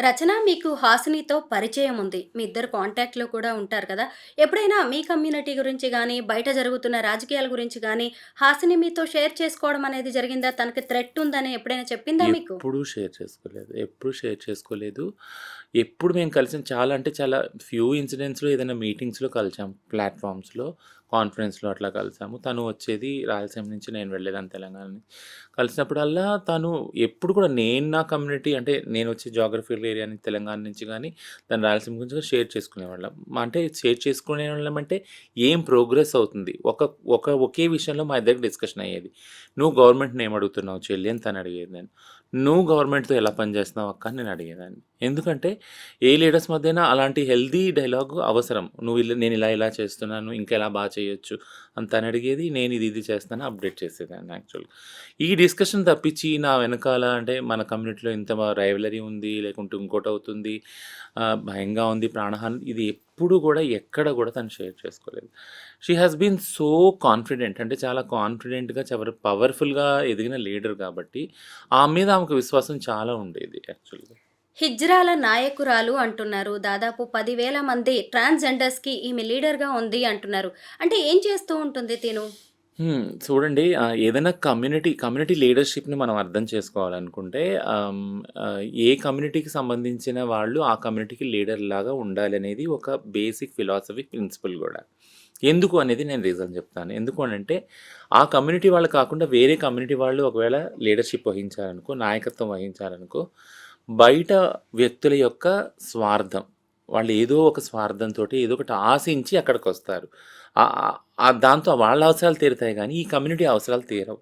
రచన మీకు హాసినితో పరిచయం ఉంది. మీ ఇద్దరు కాంటాక్ట్‌లో కూడా ఉంటారు కదా! ఎప్పుడైనా మీ కమ్యూనిటీ గురించి గాని, బయట జరుగుతున్న రాజకీయాల గురించి గాని, హాసిని మీతో షేర్ చేసుకోవడం అనేది జరిగిందా? తనకి థ్రెట్ ఉందని ఎప్పుడైనా చెప్పిందా మీకు? ఎప్పుడూ షేర్ చేసుకోలేదు. ఎప్పుడు షేర్ చేసుకోలేదు. ఎప్పుడు మేము కలిసిన చాలా అంటే చాలా ఫ్యూ ఇన్సిడెంట్స్‌లో ఏదైనా మీటింగ్స్‌లో కలిసాం. ప్లాట్‌ఫార్మ్స్‌లో, కాన్ఫరెన్స్‌లో అట్లా కలిసాము. తను వచ్చేది రాయలసీమ నుంచి, నేను వెళ్ళేదాన్ని తెలంగాణ నుంచి. కలిసినప్పుడల్లా తను ఎప్పుడు కూడా నేను నా కమ్యూనిటీ అంటే నేను వచ్చే జియోగ్రఫికల్ ఏరియా నుంచి తెలంగాణ నుంచి గానీ, తను రాయలసీమ గురించి కూడా షేర్ చేసుకునేవాళ్ళం. అంటే షేర్ చేసుకునేవాళ్ళం అంటే ఏం ప్రోగ్రెస్ అవుతుంది. ఒకే విషయంలో మా ఇద్దరికి డిస్కషన్ అయ్యేది. "నువ్వు గవర్నమెంట్‌ని ఏం అడుగుతున్నావు చెల్లి" అని తను అడిగేది నన్ను. "నువ్వు గవర్నమెంట్‌తో ఎలా పని చేస్తున్నావు అక్క" అని నేను అడిగేదాన్ని. ఎందుకంటే ఏ లీడర్స్ మధ్యన అలాంటి హెల్తీ డైలాగ్ అవసరం. నేను ఇలా చేస్తున్నాను, ఇంకా ఎలా బాగా చేయొచ్చు అని తను అడిగేది. నేను ఇది చేస్తాను అప్డేట్ చేసేదాన్ని యాక్చువల్‌గా. ఈ డిస్కషన్ తప్పించి నా వెనకాల అంటే మన కమ్యూనిటీలో ఇంత రైవలరీ ఉంది, లేకుంటే ఇంకోటవుతుంది, భయంగా ఉంది, ప్రాణహాని ఇది ఎప్పుడు కూడా ఎక్కడ కూడా తను షేర్ చేసుకోలేదు. She has been so confident అంటే చాలా కాన్ఫిడెంట్‌గా పవర్‌ఫుల్‌గా ఎదిగిన లీడర్ కాబట్టి ఆమె మీద ఆమెకు విశ్వాసం చాలా ఉండేది యాక్చువల్‌గా. హిజ్రాల నాయకురాలు అంటున్నారు. దాదాపు 10,000 మంది ట్రాన్స్‌జెండర్స్‌కి ఈమె లీడర్‌గా ఉంది అంటున్నారు. అంటే ఏం చేస్తూ ఉంటుంది తిను? చూడండి, ఏదైనా కమ్యూనిటీ లీడర్‌షిప్‌ని మనం అర్థం చేసుకోవాలనుకుంటే, ఏ కమ్యూనిటీకి సంబంధించిన వాళ్ళు ఆ కమ్యూనిటీకి లీడర్‌లాగా ఉండాలనేది ఒక బేసిక్ ఫిలాసఫీ ప్రిన్సిపల్ గూడా. ఎందుకు అనేది నేను రీజన్ చెప్తాను. ఎందుకు అనంటే, ఆ కమ్యూనిటీ వాళ్ళు కాకుండా వేరే కమ్యూనిటీ వాళ్ళు ఒకవేళ లీడర్‌షిప్ వహించారనుకో, నాయకత్వం వహించారనుకో, బయట వ్యక్తుల యొక్క స్వార్థం. వాళ్ళు ఏదో ఒక స్వార్థంతోటి ఏదో ఒకటి ఆశించి అక్కడికొస్తారు. దాంతో వాళ్ళ అవసరాలు తీరుతాయి గానీ, ఈ కమ్యూనిటీ అవసరాలు తీరవు.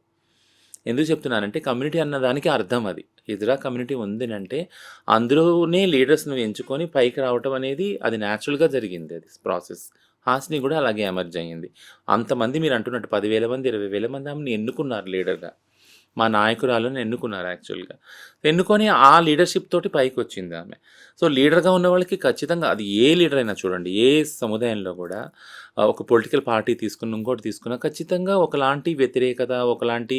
ఎందుకు చెప్తున్నానంటే, కమ్యూనిటీ అన్నదానికి అర్థం అది. హిజ్రా కమ్యూనిటీ ఉందనంటే, అందులోనే లీడర్స్‌ని ఎంచుకొని పైకి రావటం అనేది అది న్యాచురల్‌గా జరిగింది అది ప్రాసెస్. హాసిని గూడా అలాగే ఎమర్జ్ అయింది. అంతమంది మీరంటున్నట్టు 10,000 మంది, 20,000 మంది ఆమెని ఎన్నుకున్నారు లీడర్‌గా. మా నాయకురాలని ఎన్నుకున్నారు యాక్చువల్‌గా. ఎన్నుకొని ఆ లీడర్‌షిప్ తోటి పైకొచ్చిందామె. సో, లీడర్‌గా ఉన్న వాళ్ళకి ఖచ్చితంగా అది ఏ లీడర్ అయినా చూడండి, ఏ సముదాయంలో గూడా ఒక పొలిటికల్ పార్టీ తీసుకున్న, ఇంకోటి తీసుకున్న ఖచ్చితంగా ఒకలాంటి వ్యతిరేకత, ఒకలాంటి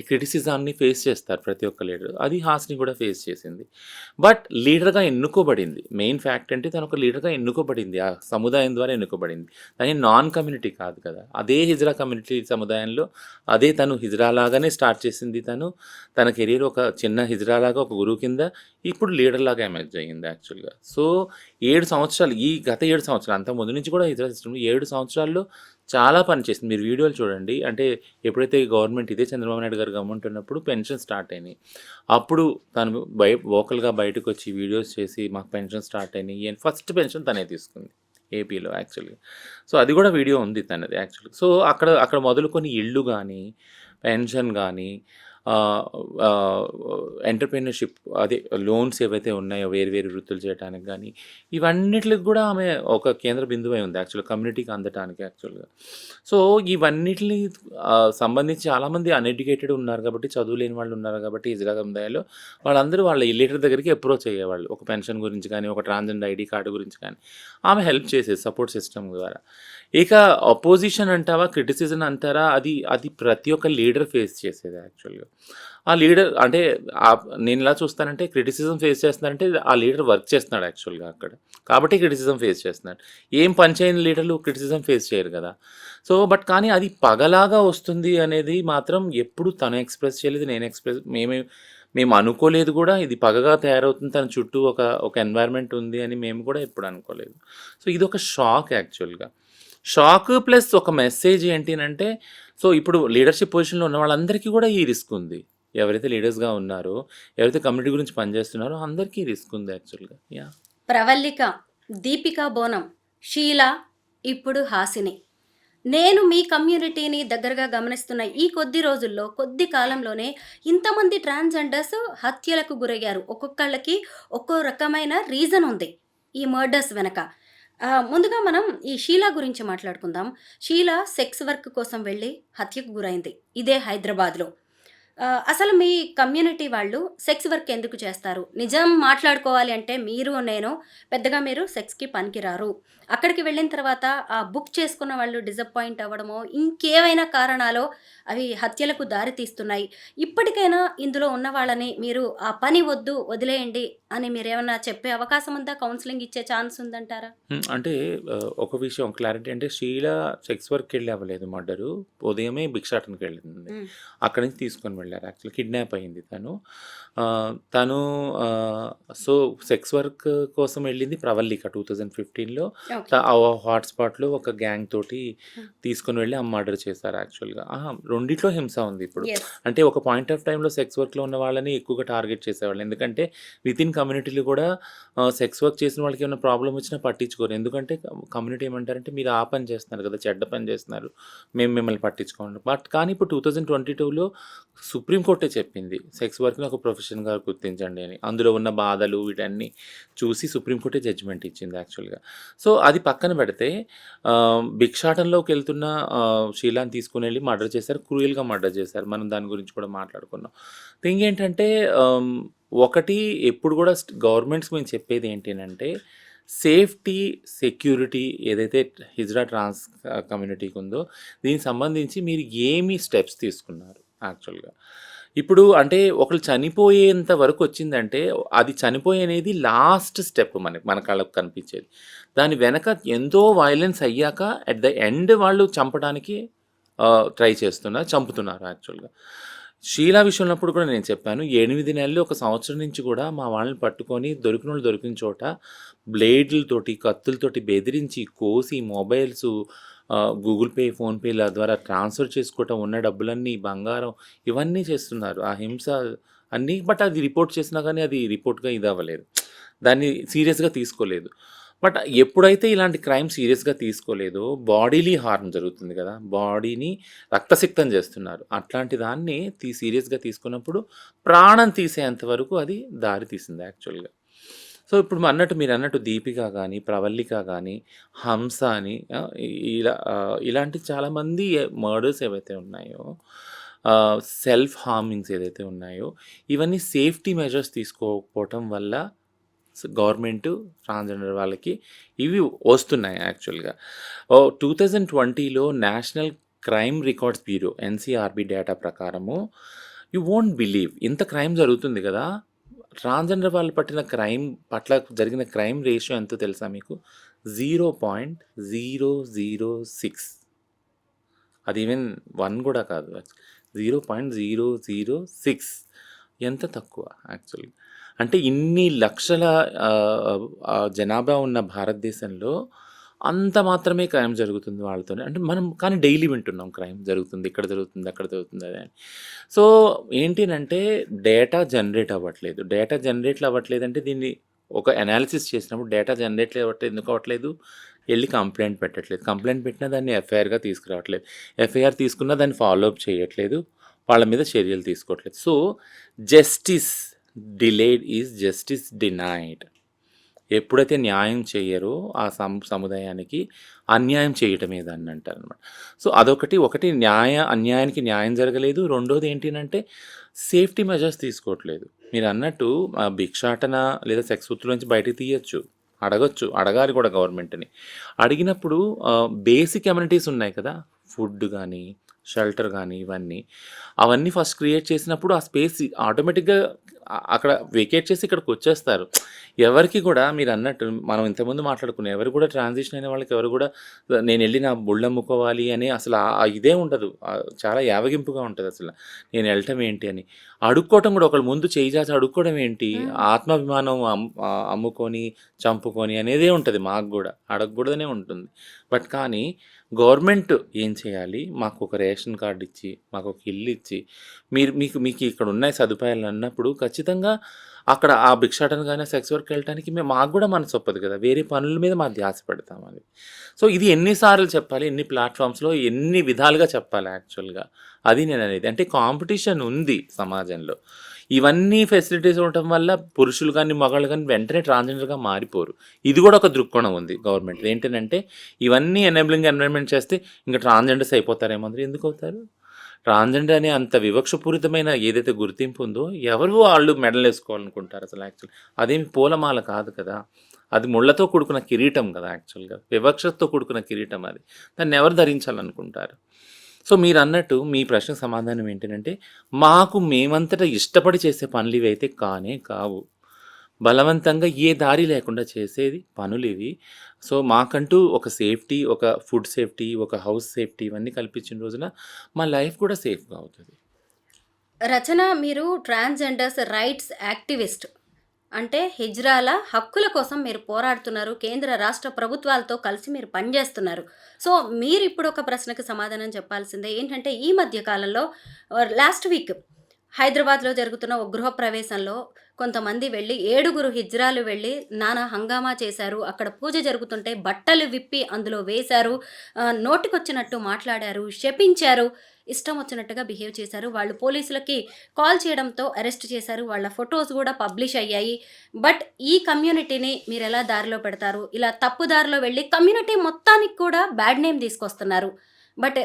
క్రిటిసిజాన్ని ఫేస్ చేస్తారు ప్రతి ఒక్క లీడర్. అది హాసిని కూడా ఫేస్ చేసింది. బట్ లీడర్‌గా ఎన్నుకోబడింది. మెయిన్ ఫ్యాక్ట్ అంటే తనొక లీడర్‌గా ఎన్నుకోబడింది. ఆ సముదాయం ద్వారా ఎన్నుకోబడింది. తనేం నాన్ కమ్యూనిటీ కాదు కదా! అదే హిజ్రా కమ్యూనిటీ సముదాయంలో అదే తను హిజ్రా లాగానే స్టార్ట్ చేసింది తను. తన కెరీర్ ఒక చిన్న హిజ్రా లాగా ఒక గురువు కింద, ఇప్పుడు లీడర్ లాగా ఎమర్జ్ అయ్యింది యాక్చువల్‌గా. సో, 7 సంవత్సరాలు ఈ గత 7 సంవత్సరాలు అంతకు ముందు నుంచి కూడా హిజ్రా సిస్టమ్‌లో 7 సంవత్సరాల్లో చాలా పని చేసింది. మీరు వీడియోలు చూడండి. అంటే ఎప్పుడైతే గవర్నమెంట్ ఇదే చంద్రబాబు నాయుడు గారు గవర్నమెంట్ ఉన్నప్పుడు పెన్షన్ స్టార్ట్ అయినాయి. అప్పుడు తను వోకల్‌గా బయటకొచ్చి వీడియోస్ చేసి మాకు పెన్షన్ స్టార్ట్ అయినాయి అని ఫస్ట్ పెన్షన్ తనే తీసుకుంది ఏపీలో యాక్చువల్‌గా. సో, అది కూడా వీడియో ఉంది తనది యాక్చువల్‌గా. సో, అక్కడ అక్కడ మొదలుకొని ఇల్లు గానీ, పెన్షన్ గానీ, ఆహ్, ఆహ్, ఎంటర్‌ప్రెన్యూర్‌షిప్ అదే లోన్స్ ఏవైతే ఉన్నాయో వేరు వేరు వృత్తులు చేయటానికి గానీ, ఇవన్నిట్లికి గూడా ఆమె ఒక కేంద్ర బిందువై ఉంది యాక్చువల్‌గా కమ్యూనిటీకి అందటానికి యాక్చువల్‌గా. సో, ఇవన్నిటిని సంబంధించి చాలామంది అన్‌ఎడ్యుకేటెడ్ ఉన్నారు కాబట్టి, చదువు లేని వాళ్ళు ఉన్నారు కాబట్టి హిజ్రా సముదాయంలో వాళ్ళందరూ వాళ్ళ లీడర్ దగ్గరికి అప్రోచ్ అయ్యేవాళ్ళు. ఒక పెన్షన్ గురించి కానీ, ఒక ట్రాన్స్‌జెండర్ ఐడీ కార్డ్ గురించి కానీ. ఆమె హెల్ప్ చేసేది సపోర్ట్ సిస్టమ్ ద్వారా. ఇక అపోజిషన్ అంటావా, క్రిటిసిజం అంటారా, అది అది ప్రతి ఒక్క లీడర్ ఫేస్ చేసేది యాక్చువల్‌గా. ఆ లీడర్ అంటే నేనెలా చూస్తానంటే, క్రిటిసిజం ఫేస్ చేస్తున్నారంటే ఆ లీడర్ వర్క్ చేస్తున్నాడు యాక్చువల్‌గా అక్కడ. కాబట్టి క్రిటిసిజం ఫేస్ చేస్తున్నాడు. ఏం పని చేయని లీడర్లు క్రిటిసిజం ఫేస్ చేయరు కదా! సో, కానీ అది పగలాగా వస్తుంది అనేది మాత్రం ఎప్పుడు తను ఎక్స్‌ప్రెస్ చేయలేదు. మేము అనుకోలేదు గూడా. ఇది పగగా తయారవుతుంది. తన చుట్టూ ఒక ఎన్వైర్న్‌మెంట్ ఉంది అని మేము కూడా ఎప్పుడు అనుకోలేదు. సో, ఇదొక షాక్ యాక్చువల్‌గా. షాక్ ప్లస్ ఒక మెసేజ్ ఏంటి అనంటే, సో, ఇప్పుడు లీడర్‌షిప్ పొజిషన్‌లో ఉన్న వాళ్ళందరికీ కూడా ఈ రిస్క్ ఉంది. ఎవరైతే లీడర్స్‌గా ఉన్నారో, ఎవరైతే కమ్యూనిటీ గురించి పనిచేస్తున్నారో అందరికీ రిస్క్ ఉంది యాక్చువల్‌గా. యాహ్! ప్రవల్లిక, దీపికా బోనం, షీల, ఇప్పుడు హాసిని. నేను మీ కమ్యూనిటీని దగ్గరగా గమనిస్తున్న ఈ కొద్ది రోజుల్లో, కొద్ది కాలంలోనే ఇంతమంది ట్రాన్స్‌జెండర్స్ హత్యలకు గురయ్యారు. ఒక్కొక్కళ్ళకి ఒక్కో రకమైన రీజన్ ఉంది ఈ మర్డర్స్ వెనక. ముందుగా మనం ఈ షీలా గురించి మాట్లాడుకుందాం. షీల సెక్స్ వర్క్ కోసం వెళ్ళి హత్యకు గురైంది. ఇదే హైదరాబాద్‌లో. అసలు మీ కమ్యూనిటీ వాళ్ళు సెక్స్ వర్క్ ఎందుకు చేస్తారు? నిజం మాట్లాడుకోవాలి అంటే మీరు, నేను పెద్దగా మీరు సెక్స్‌కి పనికిరారు. అక్కడికి వెళ్ళిన తర్వాత బుక్ చేసుకున్న వాళ్ళు డిసప్పాయింట్ అవ్వడమో, ఇంకేవైనా కారణాలో అవి హత్యలకు దారి తీస్తున్నాయి. ఇప్పటికైనా ఇందులో ఉన్న వాళ్ళని మీరు ఆ పని వద్దు, వదిలేయండి అని మీరేమన్నా చెప్పే అవకాశం ఉందా? కౌన్సెలింగ్ ఇచ్చే ఛాన్స్ ఉందంటారా? అంటే ఒక విషయం క్లారిటీ అంటే షీల సెక్స్ వర్క్‌కెళ్ళి అవ్వలేదు మర్డరు. ఉదయమే భిక్షాటనకెళ్ళింది. హ్మ్. అక్కడి నుంచి తీసుకొని వెళ్లారు. యాక్చువల్లీ కిడ్నాప్ అయింది తను. తను సో, సెక్స్ వర్క్ కోసం వెళ్ళింది ప్రవల్లిక 2015లో. ఓకే. ఆ హాట్‌స్పాట్‌లో ఒక గ్యాంగ్ తోటి హ్మ్. తీసుకొని వెళ్ళి మర్డర్ చేశారు యాక్చువల్‌గా. రెండిట్లో హింస ఉంది ఇప్పుడు. యెస్. అంటే ఒక పాయింట్ ఆఫ్ టైమ్‌లో సెక్స్ వర్క్‌లో ఉన్న వాళ్ళని ఎక్కువగా టార్గెట్ చేసేవాళ్ళు. ఎందుకంటే వితిన్ కమ్యూనిటీలో కూడా సెక్స్ వర్క్ చేసిన వాళ్ళకి ఏమైనా ప్రాబ్లమ్ వచ్చినా పట్టించుకోరు. ఎందుకంటే కమ్యూనిటీ ఏమంటారంటే మీరు ఆ పని చేస్తున్నారు కదా! చెడ్డ పని చేస్తున్నారు. మేము మిమ్మల్ని పట్టించుకోము. కానీ ఇప్పుడు 2022లో సుప్రీం కోర్టే చెప్పింది. సెక్స్ వర్క్‌ని ఒక ప్రొఫెషన్‌గా గుర్తించండి అని. అందులో ఉన్న బాధలు వీటన్నీ చూసి సుప్రీం కోర్టే జడ్జిమెంట్ ఇచ్చింది యాక్చువల్‌గా. సో, అది పక్కన పెడితే భిక్షాటనలోకెళ్తున్న షీలాని తీసుకొనెళ్ళి మర్డర్ చేశారు. క్రూయల్‌గా మర్డర్ చేశారు. మనం దాని గురించి కూడా మాట్లాడుకున్నాం. థింగ్ ఏంటంటే ఒకటి ఎప్పుడు కూడా గవర్నమెంట్స్ మేము చెప్పేది ఏంటనంటే సేఫ్టీ, సెక్యూరిటీ ఏదైతే హిజ్రా ట్రాన్స్ కమ్యూనిటీకి ఉందో దీనికి సంబంధించి మీరు ఏమి స్టెప్స్ తీసుకున్నారు యాక్చువల్‌గా? ఇప్పుడు అంటే ఒకళ్ళు చనిపోయేంత వరకు వచ్చిందంటే అది అనేది లాస్ట్ స్టెప్ మన కళ్ళకు కనిపించేది. దాని వెనక ఎంతో వయలెన్స్ అయ్యాక అట్ ద ఎండ్ వాళ్ళు చంపడానికి చంపుతున్నారు యాక్చువల్‌గా. షీలా విషయంలో కూడా నేను చెప్పాను. 8 నెలలు, ఒక సంవత్సరం నుంచి కూడా మా వాళ్ళని పట్టుకొని దొరికినోళ్ళు దొరికిన చోట బ్లేడ్‌లతోటి, కత్తులతోటి బెదిరించి, కోసి మొబైల్సు, గూగుల్ పే, ఫోన్‌పేల ద్వారా ట్రాన్స్‌ఫర్ చేసుకోవటం, ఉన్న డబ్బులన్నీ, బంగారం ఇవన్నీ చేస్తున్నారు. ఆ హింస అన్నీ. బట్ అది రిపోర్ట్ చేసినా కానీ అది రిపోర్ట్‌గా ఇదవ్వలేదు. దాన్ని సీరియస్‌గా తీసుకోలేదు. బట్ ఎప్పుడైతే ఇలాంటి క్రైమ్ సీరియస్‌గా తీసుకోలేదో బాడీలీ హార్మ్ జరుగుతుంది కదా! బాడీని రక్తసిక్తం చేస్తున్నారు. అట్లాంటి దాన్ని సీరియస్‌గా తీసుకున్నప్పుడు ప్రాణం తీసేంత వరకు అది దారి తీసింది యాక్చువల్‌గా. సో, ఇప్పుడు మీరన్నట్టు 'దీపిక' గాని, 'ప్రవల్లిక' గాని, 'హంస' అని ఇలాంటి చాలామంది మర్డర్స్ ఏవైతే ఉన్నాయో, సెల్ఫ్ హార్మింగ్స్ ఏదైతే ఉన్నాయో, ఇవన్నీ సేఫ్టీ మెజర్స్ తీసుకోకపోవటం వల్ల గవర్నమెంటు ట్రాన్స్‌జెండర్ వాళ్ళకి ఇవి వస్తున్నాయి యాక్చువల్‌గా. 2020లో national crime records bureau NCRB data ప్రకారము యూ వోంట్ బిలీవ్ ఇంత క్రైమ్ జరుగుతుంది కదా! ట్రాన్స్‌జెండర్ వాళ్ళు పట్ల జరిగిన క్రైమ్ రేషియో ఎంతో తెలుసా మీకు? 0.006. అది ఈవెన్ 1 కూడా కాదు. 0.006. ఎంత తక్కువ యాక్చువల్‌గా. అంటే ఇన్ని లక్షల జనాభా ఉన్న భారతదేశంలో అంత మాత్రమే క్రైమ్ జరుగుతుంది వాళ్ళతోనే. అంటే మనం కానీ డైలీ వింటున్నాం క్రైమ్ జరుగుతుంది, ఇక్కడ జరుగుతుంది, అక్కడ జరుగుతుంది అని. సో, ఏంటినంటే డేటా జనరేట్ అవ్వట్లేదు. డేటా జనరేట్లు అవ్వట్లేదంటే దీన్ని ఒక అనాలిసిస్ చేసినప్పుడు డేటా జనరేట్ అవ్వట్లేదు. ఎందుకు అవ్వట్లేదు? ఎళ్లి కంప్లెయింట్ పెట్టట్లేదు. కంప్లెయింట్ పెట్టినా దాన్ని ఎఫ్ఐఆర్‌గా తీసుకురావట్లేదు. ఎఫ్ఐఆర్ తీసుకున్నా దాన్ని ఫాలో అప్ చేయట్లేదు. వాళ్ళ మీద చర్యలు తీసుకోవట్లేదు. So, justice delayed is justice denied. ఎప్పుడైతే న్యాయం చెయ్యరో ఆ సముదాయానికి అన్యాయం చేయటమే దాన్ని అంటారనమాట. సో, ఒకటి అన్యాయానికి న్యాయం జరగలేదు. రెండోది ఏంటినంటే సేఫ్టీ మెజర్స్ తీసుకోవట్లేదు. మీరన్నట్టు భిక్షాటన లేదా సెక్స్ వృత్తుల నుంచి బయటికి తీయొచ్చు. అడగాలి కూడా గవర్నమెంట్‌ని. అడిగినప్పుడు బేసిక్ అమ్యూనిటీస్ ఉన్నాయి కదా! ఫుడ్ గానీ, షెల్టర్ గానీ అవన్నీ ఫస్ట్ క్రియేట్ చేసినప్పుడు ఆ స్పేస్ ఆటోమేటిక్‌గా అక్కడ వెకేట్ చేసి ఇక్కడికొచ్చేస్తారు. ఎవరికి కూడా మీరన్నట్టు మనం ఇంతకుముందు మాట్లాడుకున్నాం. ఎవరు కూడా ట్రాన్సిషన్ అయిన వాళ్ళకి ఎవరు కూడా నేనెళ్ళి నా బుళ్ళమ్ముకోవాలి అని అసలు ఇదే ఉండదు. చాలా యావగింపుగా ఉంటదసల. నేను ఎళ్ళటం ఏంటి అని. అడుక్కోవటం కూడా ఒకళ్ళ ముందు చేయి చాచి అడుక్కోవడం ఏంటి? హ్మ్. ఆత్మాభిమానం అమ్ముకొని, చంపుకొని అనేదే ఉంటది మాకు గూడా. అడగకూడదనే ఉంటుంది. బట్ కానీ గవర్నమెంట్ ఏం చేయాలి? మాకొక రేషన్ కార్డ్ ఇచ్చి, మాకొక ఇల్లు ఇచ్చి, మీకు ఇక్కడ ఉన్నాయి సదుపాయాలు అన్నప్పుడు ఖచ్చితంగా అక్కడ ఆ భిక్షాటన గాని, సెక్స్ వర్క్‌కి వెళ్ళటానికి మాకు గూడా మనసొప్పదు కదా! వేరే పనుల మీద మా ధ్యాస పెడతాం అది. సో, ఇది ఎన్ని సార్లు చెప్పాలి? ఎన్ని ప్లాట్‌ఫామ్స్‌లో ఎన్ని విధాలుగా చెప్పాలి యాక్చువల్‌గా. అది నేననేది. అంటే కాంపిటీషన్ ఉంది సమాజంలో. ఇవన్నీ ఫెసిలిటీస్ ఉండటం వల్ల పురుషులు గాని, మగాళ్ళు గాని వెంటనే ట్రాన్స్‌జెండర్‌గా మారిపోరు. ఇది కూడా ఒక దృక్కోణం ఉంది గవర్నమెంట్‌ది. ఏంటనంటే ఇవన్నీ ఎనేబులింగ్ ఎన్విరాన్మెంట్ చేస్తే ఇంక ట్రాన్స్‌జెండర్స్ అయిపోతారేమో అందరూ. ఎందుకవుతారు? ట్రాన్స్‌జెండర్ అనే అంత వివక్షపూరితమైన ఏదైతే గుర్తింపు ఉందో, ఎవరు వాళ్ళు మెడలేసుకోవాలనుకుంటారు అసలు యాక్చువల్లీ. అదేమి పూలమాల కాదు కదా! అది ముళ్ళతో కూడుకున్న కిరీటం కదా యాక్చువల్‌గా. వివక్షతో కూడుకున్న కిరీటం అది. దాన్నెవరు ధరించాలనుకుంటారు? సో, మీరన్నట్టు మీ ప్రశ్నకు సమాధానం ఏంటనంటే, మాకు మేమంతట ఇష్టపడి చేసే పనులివైతే కానే కావు. బలవంతంగా ఏ దారి లేకుండా చేసేది పనులివి. సో, మాకంటూ ఒక సేఫ్టీ, ఒక ఫుడ్ సేఫ్టీ, ఒక హౌస్ సేఫ్టీ ఇవన్నీ కల్పించిన రోజున మా లైఫ్ కూడా సేఫ్‌గా అవుతది. రచన, మీరు ట్రాన్స్‌జెండర్స్ రైట్స్ యాక్టివిస్ట్. అంటే హిజ్రాల హక్కుల కోసం మీరు పోరాడుతున్నారు. కేంద్ర, రాష్ట్ర ప్రభుత్వాలతో కలిసి మీరు పనిచేస్తున్నారు. సో, మీరిప్పుడు ఒక ప్రశ్నకు సమాధానం చెప్పాల్సిందే. ఏంటంటే, ఈ మధ్య కాలంలో లాస్ట్ వీక్ హైదరాబాద్‌లో జరుగుతున్న ఒక గృహప్రవేశంలో కొంతమంది వెళ్ళి, 7గురు హిజ్రాలు వెళ్ళి నానా హంగామా చేశారు. అక్కడ పూజ జరుగుతుంటే బట్టలు విప్పి అందులో వేశారు. నోటికొచ్చినట్టు మాట్లాడారు, శపించారు, ఇష్టం వచ్చినట్టుగా బిహేవ్ చేశారు. వాళ్ళు పోలీసులకి కాల్ చేయడంతో అరెస్ట్ చేశారు. వాళ్ళ ఫోటోస్ గూడా పబ్లిష్ అయ్యాయి. బట్ ఈ కమ్యూనిటీని మీరెలా దారిలో పెడతారు? ఇలా తప్పు దారిలో వెళ్ళి కమ్యూనిటీ మొత్తానికి కూడా బ్యాడ్ నేమ్ తీసుకొస్తున్నారు. బట్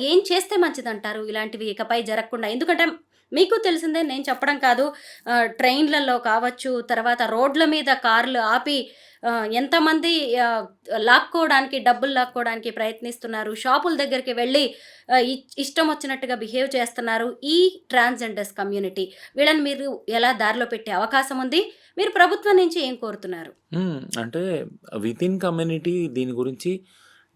ఏం చేస్తే మంచిదంటారు ఇలాంటివి ఇకపై జరగకుండా? ఎందుకంటే మీకు తెలిసిందే, నేను చెప్పడం కాదు. ట్రైన్‌లలో కావచ్చు, తర్వాత రోడ్ల మీద కార్లు ఆపి ఎంతమంది ఆహ్, డబ్బులు లాక్కోవడానికి ప్రయత్నిస్తున్నారు. షాపుల దగ్గరికి వెళ్ళి ఇష్టం వచ్చినట్టుగా బిహేవ్ చేస్తున్నారు. ఈ ట్రాన్స్‌జెండర్స్ కమ్యూనిటీ. వీళ్ళని మీరు ఎలా దారిలో పెట్టే అవకాశం ఉంది? మీరు ప్రభుత్వం నుంచి ఏం కోరుతున్నారు? అంటే వితిన్ కమ్యూనిటీ దీని గురించి